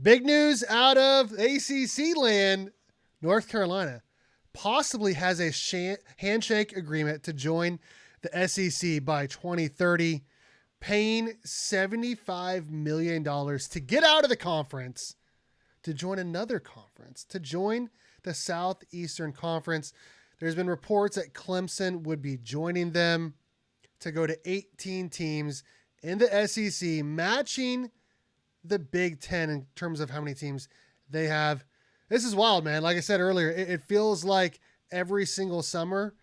Big news out of ACC land. North Carolina possibly has a handshake agreement to join the SEC by 2030, paying $75 million to get out of the conference to join another conference, to join the Southeastern Conference. There's been reports that Clemson would be joining them to go to 18 teams in the SEC, matching the Big 10 in terms of how many teams they have. This is wild, man. Like I said earlier, it feels like every single summer,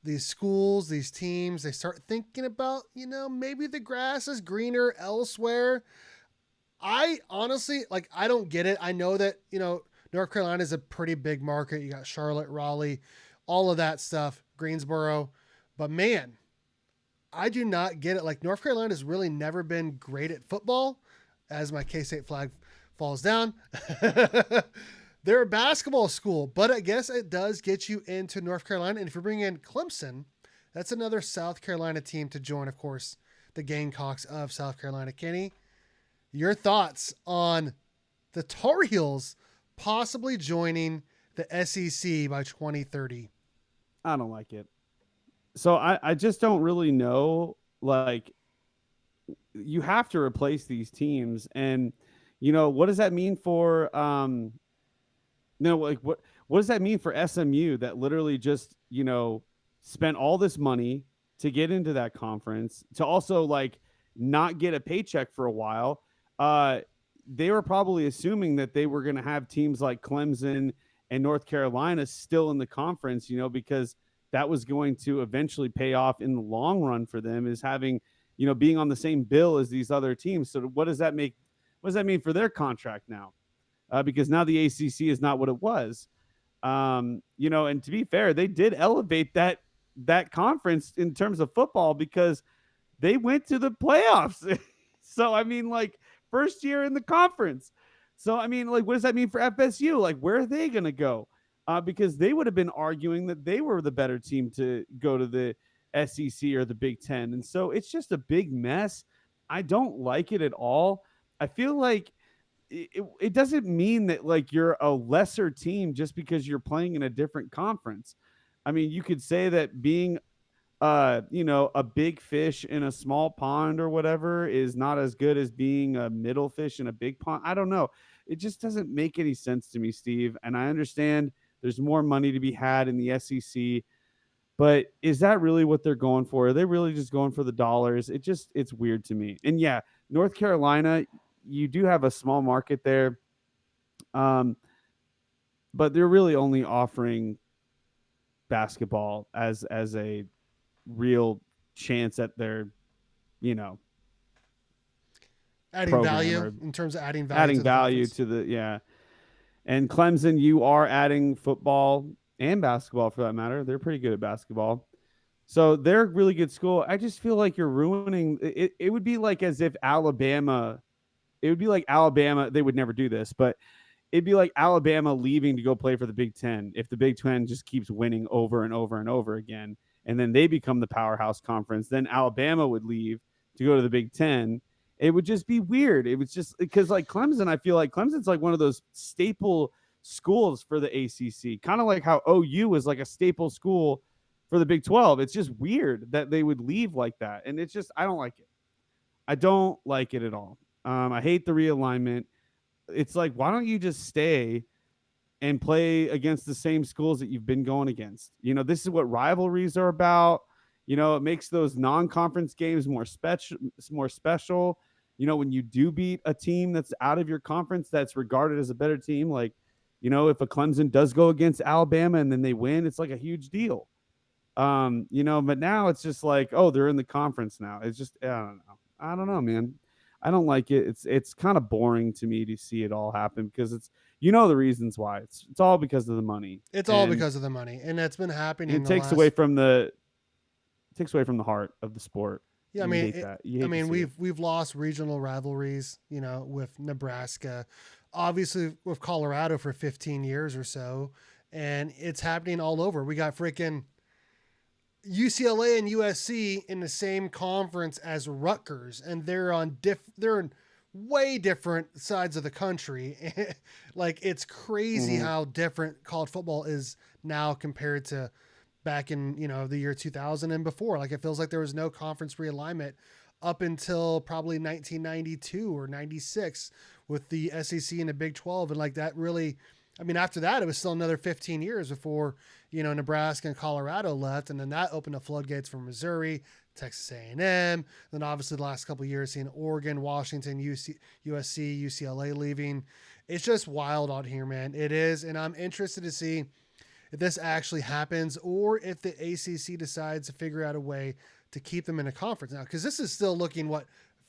these schools, these teams, they start thinking about, maybe the grass is greener elsewhere. I honestly, I don't get it. I know that, North Carolina is a pretty big market. You got Charlotte, Raleigh, all of that stuff, Greensboro. But man, I do not get it. Like, North Carolina has really never been great at football, as my K-State flag falls down. They're a basketball school, but I guess it does get you into North Carolina. And if you bring in Clemson, that's another South Carolina team to join, of course, the Gamecocks of South Carolina. Kenny, your thoughts on the Tar Heels possibly joining the SEC by 2030? I don't like it. So I just don't really know. Like, you have to replace these teams, and what does that mean for no, like what does that mean for SMU that literally just spent all this money to get into that conference, to also like not get a paycheck for a while? They were probably assuming that they were going to have teams like Clemson and North Carolina still in the conference, because that was going to eventually pay off in the long run for them, is having, being on the same bill as these other teams. So what does that make? What does that mean for their contract now? Because now the ACC is not what it was. And to be fair, they did elevate that conference in terms of football because they went to the playoffs. So, I mean, like, first year in the conference. So, I mean, like, what does that mean for FSU? Like, where are they going to go? Because they would have been arguing that they were the better team to go to the SEC or the Big 10. And so it's just a big mess. I don't like it at all. I feel like it doesn't mean that like you're a lesser team just because you're playing in a different conference. I mean, you could say that being a big fish in a small pond or whatever is not as good as being a middle fish in a big pond. I don't know. It just doesn't make any sense to me, Steve. And I understand there's more money to be had in the SEC, but is that really what they're going for? Are they really just going for the dollars? It's weird to me. And yeah, North Carolina, you do have a small market there. But they're really only offering basketball as a real chance at their, Adding value in terms of adding value to the yeah. And Clemson, you are adding football and basketball for that matter. They're pretty good at basketball. So they're a really good school. I just feel like you're ruining it. It would be like as if Alabama, they would never do this, but it'd be like Alabama leaving to go play for the Big 10 if the Big 10 just keeps winning over and over and over again. And then they become the powerhouse conference. Then Alabama would leave to go to the Big 10. It would just be weird. It was just because like Clemson, I feel like Clemson's like one of those staple schools for the ACC, kind of like how OU is like a staple school for the Big 12. It's just weird that they would leave like that. And it's just, I don't like it. I don't like it at all. I hate the realignment. It's like, why don't you just stay and play against the same schools that you've been going against? This is what rivalries are about. It makes those non-conference games more special. When you do beat a team that's out of your conference that's regarded as a better team, like, if a Clemson does go against Alabama and then they win, it's like a huge deal. But now it's just like, oh, they're in the conference now. It's just, I don't know, man. I don't like it. It's kind of boring to me to see it all happen because it's, the reasons why. It's all because of the money. It's all because of the money, and that's been happening. It takes away from the heart of the sport. Yeah, I mean, we've lost regional rivalries, with Nebraska, obviously with Colorado for 15 years or so, and it's happening all over. We got freaking UCLA and USC in the same conference as Rutgers, and they're in way different sides of the country. Like it's crazy Mhm. how different college football is now compared to back in, the year 2000 and before. Like it feels like there was no conference realignment up until probably 1992 or 96 with the SEC and the Big 12, and like that really, I mean, after that it was still another 15 years before, Nebraska and Colorado left, and then that opened the floodgates for Missouri, Texas A&M, then obviously the last couple of years seeing Oregon, Washington, USC, UCLA leaving. It's just wild out here, man. It is, and I'm interested to see if this actually happens or if the ACC decides to figure out a way to keep them in a conference now, because this is still looking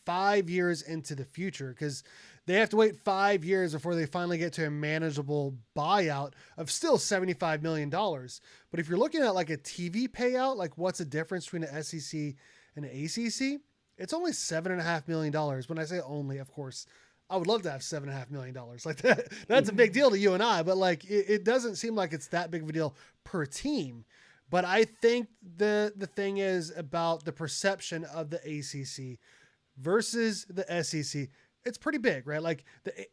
5 years into the future, because they have to wait 5 years before they finally get to a manageable buyout of still $75 million. But if you're looking at like a TV payout, like what's the difference between the SEC and the ACC? It's only $7.5 million. When I say only, of course, I would love to have $7.5 million like that. That's a big deal to you and I, but like it doesn't seem like it's that big of a deal per team. But I think the thing is about the perception of the ACC versus the SEC. It's pretty big, right? Like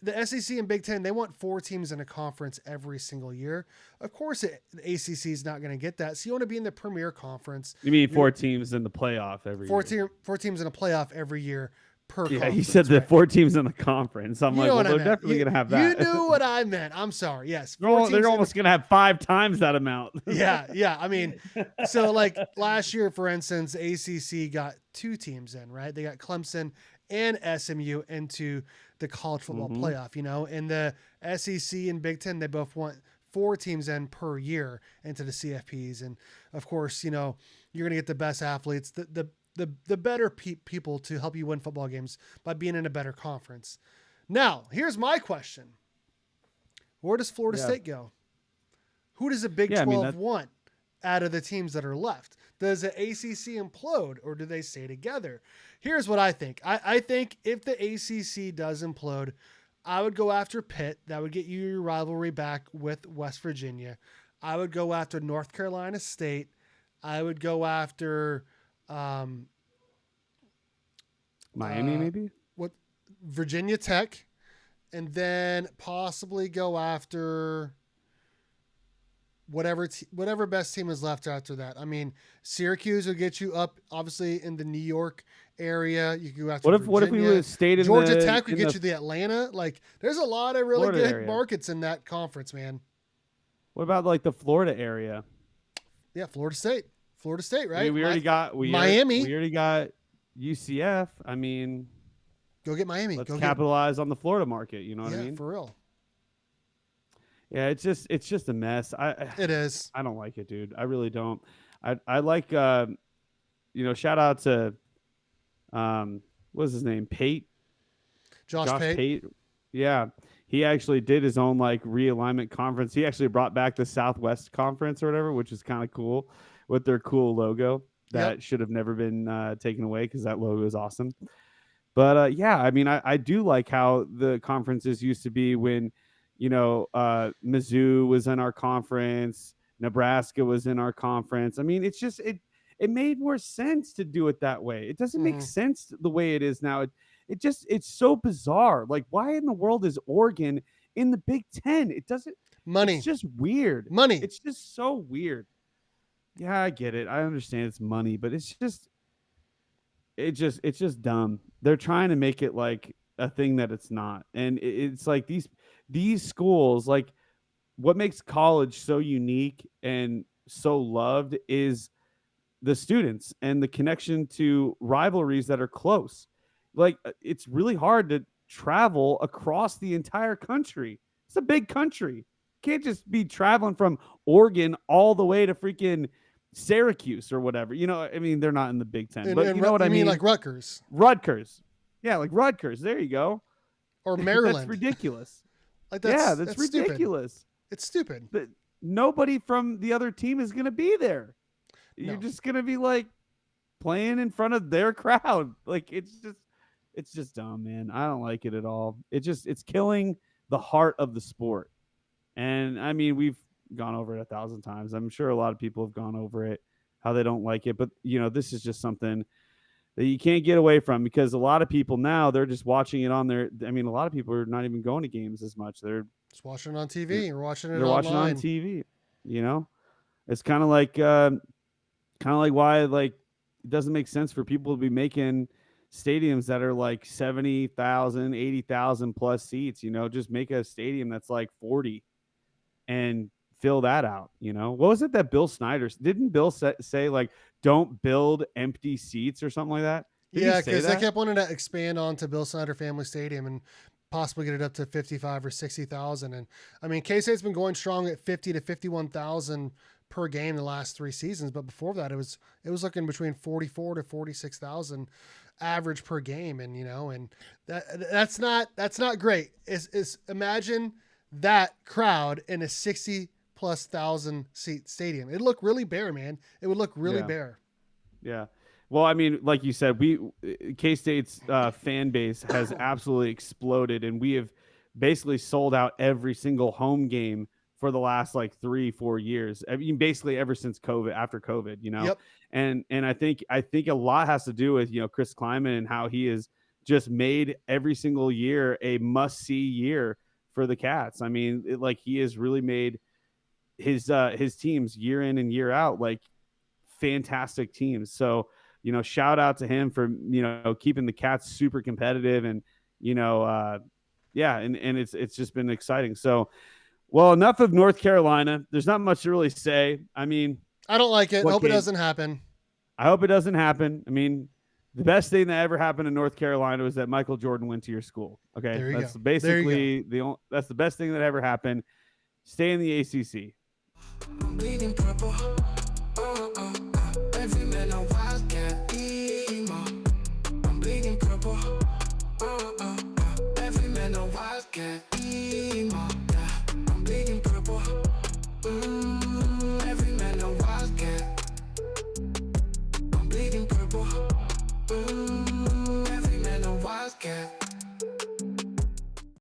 the SEC and Big 10, they want 4 teams in a conference every single year. Of course, the ACC is not going to get that. So you want to be in the premier conference. You mean 4 teams in the playoff every year? 4 teams in a playoff every year per Yeah, conference. you said the right? 4 teams in the conference. I'm You like, know well, what I they're meant. definitely going to have that. You knew what I meant. I'm sorry. Yes. They're 4 teams in almost going to have 5 times that amount. Yeah. I mean, so like last year, for instance, ACC got 2 teams in, right? They got Clemson and SMU into the college football playoff, and the SEC and Big 10, they both want 4 teams in per year into the CFPs. And of course, you're going to get the best athletes, the better people to help you win football games by being in a better conference. Now, here's my question. Where does Florida State go? Who does the Big 12 want out of the teams that are left? Does the ACC implode or do they stay together? Here's what I think. I think if the ACC does implode, I would go after Pitt. That would get you your rivalry back with West Virginia. I would go after North Carolina State. I would go after Miami, maybe? Virginia Tech, and then possibly go after whatever best team is left after that. I mean, Syracuse will get you up, obviously, in the New York area. You can go after what if we would have stayed in Georgia Tech would get you the Atlanta. Like, there's a lot of really good area. markets in that conference, man. What about like the Florida area? Yeah, Florida State, right? I mean, we already got Miami. We already got UCF. I mean, go get Miami. Let's capitalize on the Florida market. You know what I mean? Yeah, for real. Yeah, it's just a mess. It is. I don't like it, dude. I really don't. I like shout out to what's his name? Josh Pate. Yeah. He actually did his own like realignment conference. He actually brought back the Southwest Conference or whatever, which is kind of cool with their cool logo that should have never been taken away because that logo is awesome. But yeah, I mean, I do like how the conferences used to be when Mizzou was in our conference, Nebraska was in our conference. I mean, it's just it made more sense to do it that way. It doesn't make sense the way it is now. It's so bizarre. Like, why in the world is Oregon in the Big 10? It doesn't. Money. It's just weird. Money. It's just so weird. Yeah, I get it. I understand it's money, but it's just dumb. They're trying to make it like a thing that it's not, and it's like these schools, like what makes college so unique and so loved is the students and the connection to rivalries that are close. Like, it's really hard to travel across the entire country. It's a big country. You can't just be traveling from Oregon all the way to freaking Syracuse or whatever. I mean, they're not in the Big 10, but you know what I mean? Like Rutgers. Yeah, like Rutgers. There you go. Or Maryland. That's ridiculous. That's ridiculous. Stupid. It's stupid. But nobody from the other team is going to be there. You're just going to be like playing in front of their crowd. Like, it's just dumb, man. I don't like it at all. It's killing the heart of the sport. And I mean, we've gone over it 1,000 times. I'm sure a lot of people have gone over it, how they don't like it. But, this is just something that you can't get away from, because a lot of people now, they're just watching it on their, I mean, a lot of people are not even going to games as much. Just watching it on TV or watching it They're watching on online. TV, you know? It's kind of like why, like, it doesn't make sense for people to be making stadiums that are like 70,000, 80,000 plus seats, just make a stadium that's like 40 and fill that out. What was it that Bill Snyder, didn't Bill say like, don't build empty seats or something like that? Did Yeah, he say because they that? kept wanting to expand onto Bill Snyder Family Stadium and possibly get it up to 55 or 60,000. And I mean, K-State's been going strong at 50 to 51,000 per game the last 3 seasons, but before that it was looking between 44 to 46,000 average per game. And and that's not great. Is imagine that crowd in a 60 plus thousand seat stadium. It'd look really bare, man. It would look really bare. Yeah. Well, I mean, like you said, K-State's fan base has absolutely exploded, and we have basically sold out every single home game for the last like 3-4 years. I mean, basically ever since after COVID, Yep. And I think a lot has to do with, Chris Kleiman and how he has just made every single year a must-see year for the Cats. I mean, like, he has really made his teams year in and year out like fantastic teams. So, shout out to him for, keeping the Cats super competitive, and, yeah. And it's just been exciting. So, well, enough of North Carolina. There's not much to really say. I mean, I don't like it. Hope it doesn't happen. I hope it doesn't happen. I mean, the best thing that ever happened in North Carolina was that Michael Jordan went to your school. Okay. That's basically that's the best thing that ever happened. Stay in the ACC. I'm bleeding purple. Every man a wildcat. I'm bleeding purple. Every man a wildcat. I'm bleeding purple. Every man a wildcat. I'm bleeding purple. Every man a wildcat.